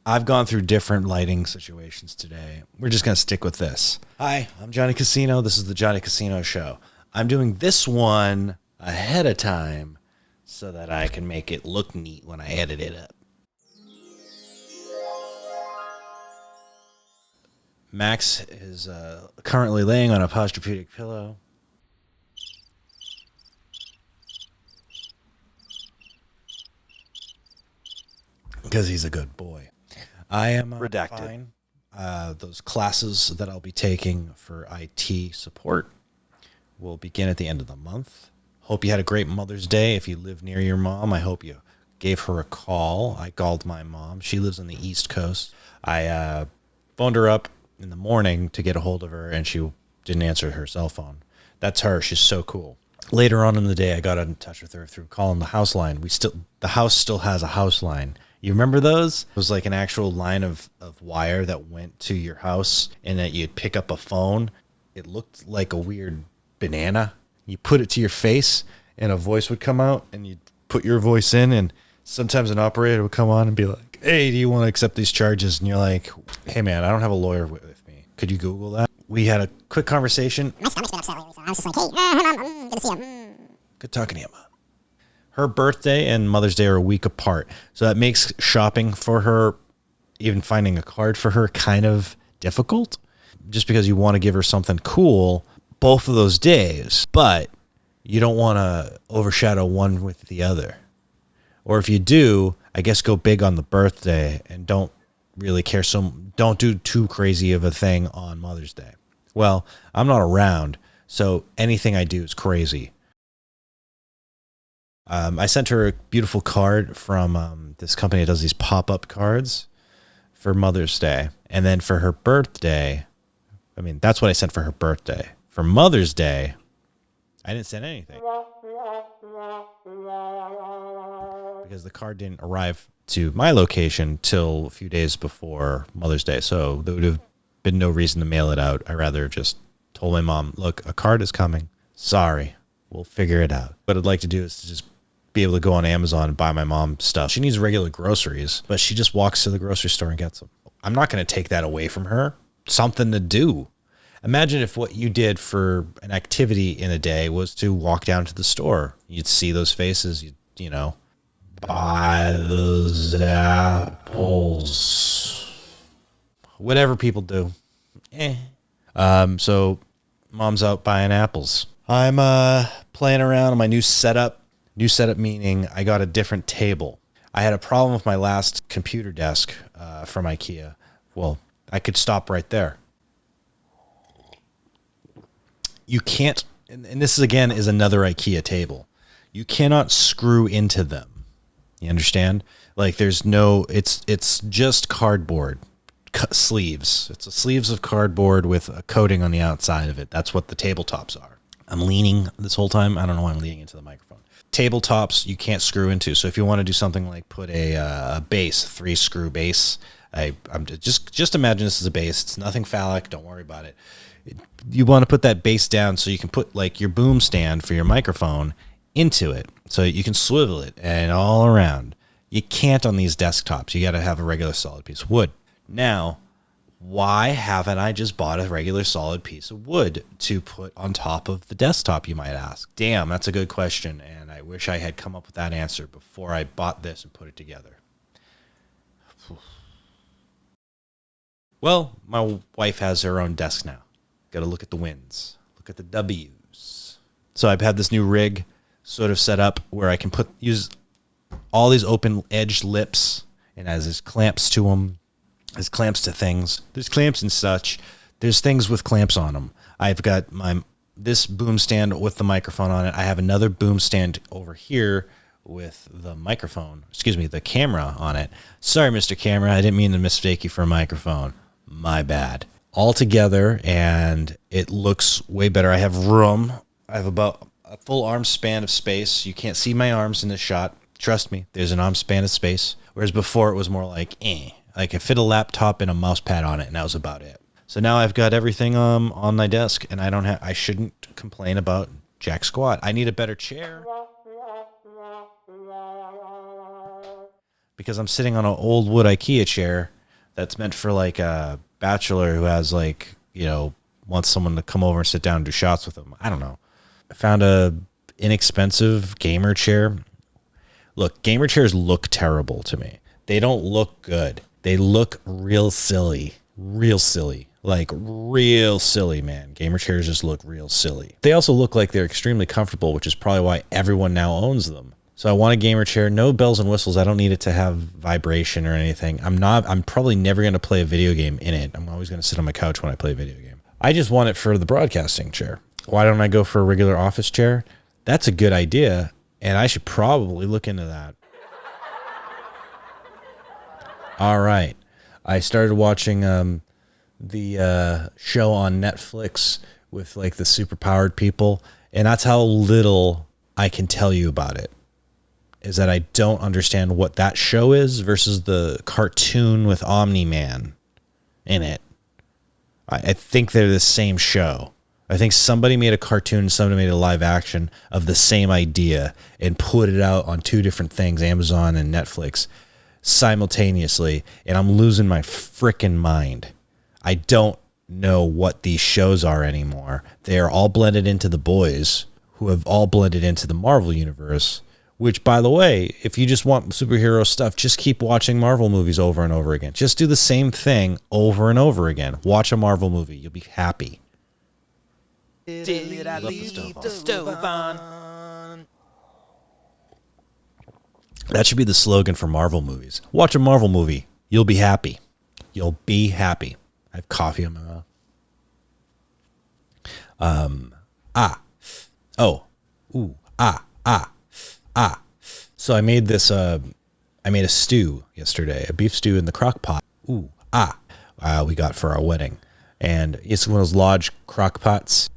I've gone through different lighting situations today. We're just going to stick with this. Hi, I'm Johnny Casino. This is the Johnny Casino Show. I'm doing this one ahead of time so that I can make it look neat when I edit it up. Max is currently laying on a posturepedic pillow. Because he's a good boy. I am Redacted. fine. Those classes that I'll be taking for IT support will begin at the end of the month. Hope you had a great Mother's Day. If you live near your mom, I hope you gave her a call. I called my mom. She lives on the East Coast. I phoned her up in the morning to get a hold of her, and she didn't answer her cell phone. That's her. She's so cool. Later on in the day, I got in touch with her through calling the house line. The house still has a house line. You remember those? It was like an actual line of wire that went to your house, and that you'd pick up a phone. It looked like a weird banana. You put it to your face, and a voice would come out, and you'd put your voice in, and sometimes an operator would come on and be like, "Hey, do you want to accept these charges?" And you're like, "Hey, man, I don't have a lawyer with me. Could you Google that?" We had a quick conversation. My stomach's been upset lately, so I was just like, hey, I'm good to see you. Good talking to you, Mom. Her birthday and Mother's Day are a week apart. So that makes shopping for her, even finding a card for her, kind of difficult. Just because you want to give her something cool both of those days, but you don't want to overshadow one with the other. Or if you do, I guess go big on the birthday and don't really care. Don't do too crazy of a thing on Mother's Day. Well, I'm not around, so anything I do is crazy. I sent her a beautiful card from this company that does these pop-up cards for Mother's Day. And then for her birthday, that's what I sent for her birthday. For Mother's Day, I didn't send anything. Because the card didn't arrive to my location till a few days before Mother's Day. So there would have been no reason to mail it out. I rather just told my mom, look, a card is coming. Sorry, we'll figure it out. What I'd like to do is to just be able to go on Amazon and buy my mom stuff. She needs regular groceries, but she just walks to the grocery store and gets them. I'm not going to take that away from her. Something to do. Imagine if what you did for an activity in a day was to walk down to the store. You'd see those faces, you know, buy those apples. Whatever people do. So mom's out buying apples. I'm playing around on my new setup. New setup meaning I got a different table. I had a problem with my last computer desk from IKEA. Well, I could stop right there. You can't, and this is again is another IKEA table. You cannot screw into them. You understand? Like there's no, it's just cardboard sleeves. It's sleeves of cardboard with a coating on the outside of it. That's what the tabletops are. I'm leaning this whole time. I don't know why I'm leaning into the microphone. Tabletops you can't screw into. So if you want to do something like put a base, 3-screw base, I'm just imagine this is a base. It's nothing phallic. Don't worry about it. You want to put that base down so you can put like your boom stand for your microphone into it, so you can swivel it and all around. You can't on these desktops. You got to have a regular solid piece of wood. Now, why haven't I just bought a regular solid piece of wood to put on top of the desktop, you might ask? Damn, that's a good question, and I wish I had come up with that answer before I bought this and put it together. Well, my wife has her own desk now. Got to look at the wins, look at the W's. So I've had this new rig sort of set up where I can use all these open edge lips, and as there's clamps to them. There's clamps to things. There's clamps and such. There's things with clamps on them. I've got this boom stand with the microphone on it. I have another boom stand over here with the the camera on it. Sorry, Mr. Camera. I didn't mean to mistake you for a microphone. My bad. All together, and it looks way better. I have room. I have about a full arm span of space. You can't see my arms in this shot. Trust me, there's an arm span of space. Whereas before it was more like, Like I fit a laptop and a mouse pad on it, and that was about it. So now I've got everything on my desk, and I shouldn't complain about jack squat. I need a better chair. because I'm sitting on an old wood IKEA chair that's meant for like a bachelor who has like, wants someone to come over and sit down and do shots with them. I don't know. I found a inexpensive gamer chair. Look, gamer chairs look terrible to me. They don't look good. They look real silly. Real silly. Like real silly, man. Gamer chairs just look real silly. They also look like they're extremely comfortable, which is probably why everyone now owns them. So I want a gamer chair, no bells and whistles. I don't need it to have vibration or anything. I'm probably never going to play a video game in it. I'm always going to sit on my couch when I play a video game. I just want it for the broadcasting chair. Why don't I go for a regular office chair? That's a good idea, and I should probably look into that. All right. I started watching the show on Netflix with like the superpowered people, and that's how little I can tell you about it, is that I don't understand what that show is versus the cartoon with Omni-Man in it. I think they're the same show. I think somebody made a cartoon, somebody made a live action of the same idea and put it out on two different things, Amazon and Netflix, simultaneously, and I'm losing my frickin' mind. I don't know what these shows are anymore. They are all blended into the boys, who have all blended into the Marvel universe, which, by the way, if you just want superhero stuff, just keep watching Marvel movies over and over again. Just do the same thing over and over again. Watch a Marvel movie. You'll be happy. Did I leave the stove on? That should be the slogan for Marvel movies. Watch a Marvel movie. You'll be happy. You'll be happy. I have coffee in my mouth. So I made this, I made a stew yesterday, a beef stew in the crock pot. We got for our wedding. And it's one of those large crock pots.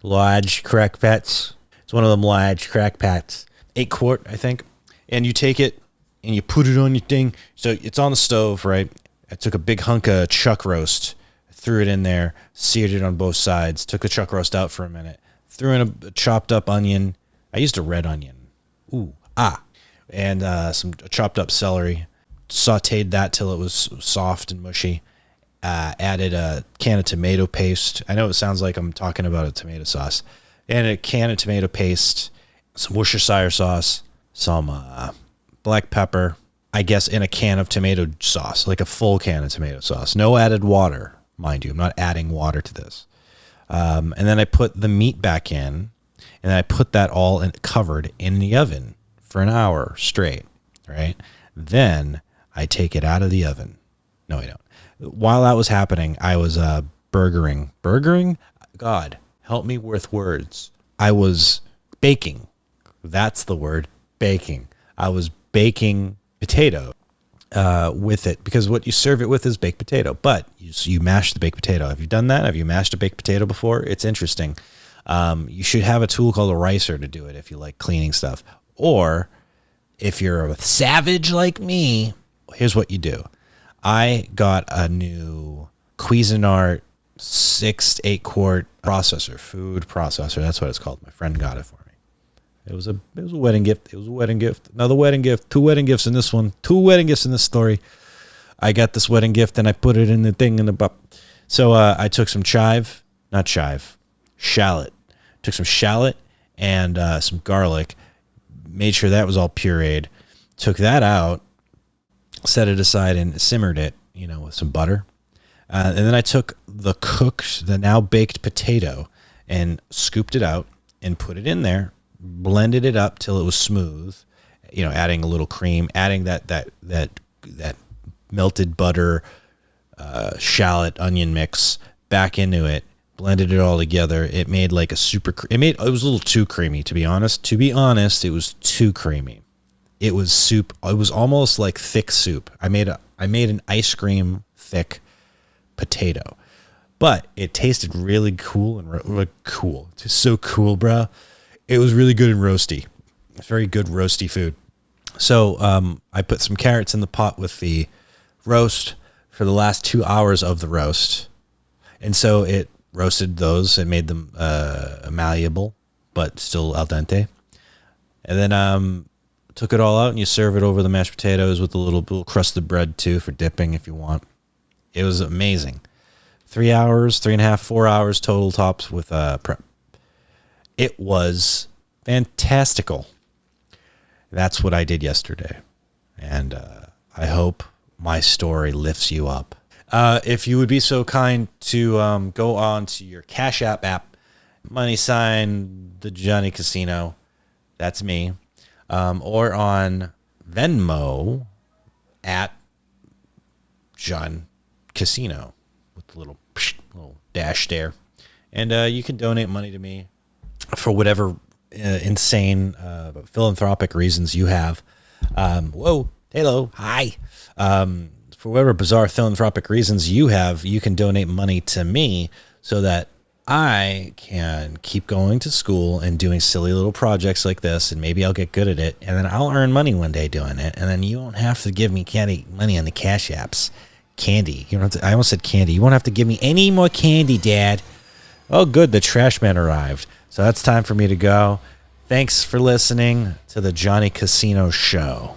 Large crock pots. It's one of them large crock pots. 8 quart, I think. And you take it and you put it on your thing. So it's on the stove, right? I took a big hunk of chuck roast, threw it in there, seared it on both sides, took the chuck roast out for a minute, threw in a chopped up onion. I used a red onion. And some chopped up celery. Sauteed that till it was soft and mushy. Added a can of tomato paste. I know it sounds like I'm talking about a tomato sauce. And a can of tomato paste, some Worcestershire sauce, some black pepper, I guess in a can of tomato sauce, like a full can of tomato sauce. No added water, mind you. I'm not adding water to this. And then I put the meat back in, and I put that all covered in the oven for an hour straight, right? Then I take it out of the oven. No, I don't. While that was happening, I was burgering. Burgering? God, help me with words. I was baking. That's the word, baking. I was baking potato with it, because what you serve it with is baked potato. But you mash the baked potato. Have you done that? Have you mashed a baked potato before? It's interesting. You should have a tool called a ricer to do it if you like cleaning stuff. Or if you're a savage like me, here's what you do. I got a new Cuisinart 6 to 8 quart processor, food processor. That's what it's called. My friend got it for me. It was a wedding gift. It was a wedding gift. Another wedding gift. 2 wedding gifts in this one. 2 wedding gifts in this story. I got this wedding gift and I put it in the thing in the butt. So I took some shallot. Took some shallot and some garlic. Made sure that was all pureed. Took that out, set it aside, and simmered it, with some butter. And then I took the now baked potato and scooped it out and put it in there, blended it up till it was smooth, adding a little cream, adding that melted butter, shallot onion mix back into it, blended it all together. It made like it was a little too creamy, to be honest. It was too creamy. It was soup. It was almost like thick soup. I made an ice cream thick potato, but it tasted really cool and cool. It's just so cool, bro. It was really good and roasty. Very good roasty food. So I put some carrots in the pot with the roast for the last 2 hours of the roast, and so it roasted those and made them malleable, but still al dente. And then took it all out, and you serve it over the mashed potatoes with a little crusted bread too for dipping if you want. It was amazing. 3 hours, 3.5, 4 hours total tops with prep. It was fantastical. That's what I did yesterday. And I hope my story lifts you up. If you would be so kind to go on to your Cash App, money sign the Johnny Casino, that's me, or on Venmo at John Casino with the little dash there, and you can donate money to me for whatever insane philanthropic reasons you have. Whoa, hello, hi. For whatever bizarre philanthropic reasons you have, you can donate money to me so that I can keep going to school and doing silly little projects like this, and maybe I'll get good at it, and then I'll earn money one day doing it, and then you won't have to give me money on the Cash Apps. Candy. You don't have to, I almost said candy. You won't have to give me any more candy, Dad. Oh, good. The trash man arrived. So that's time for me to go. Thanks for listening to the Johnny Casino Show.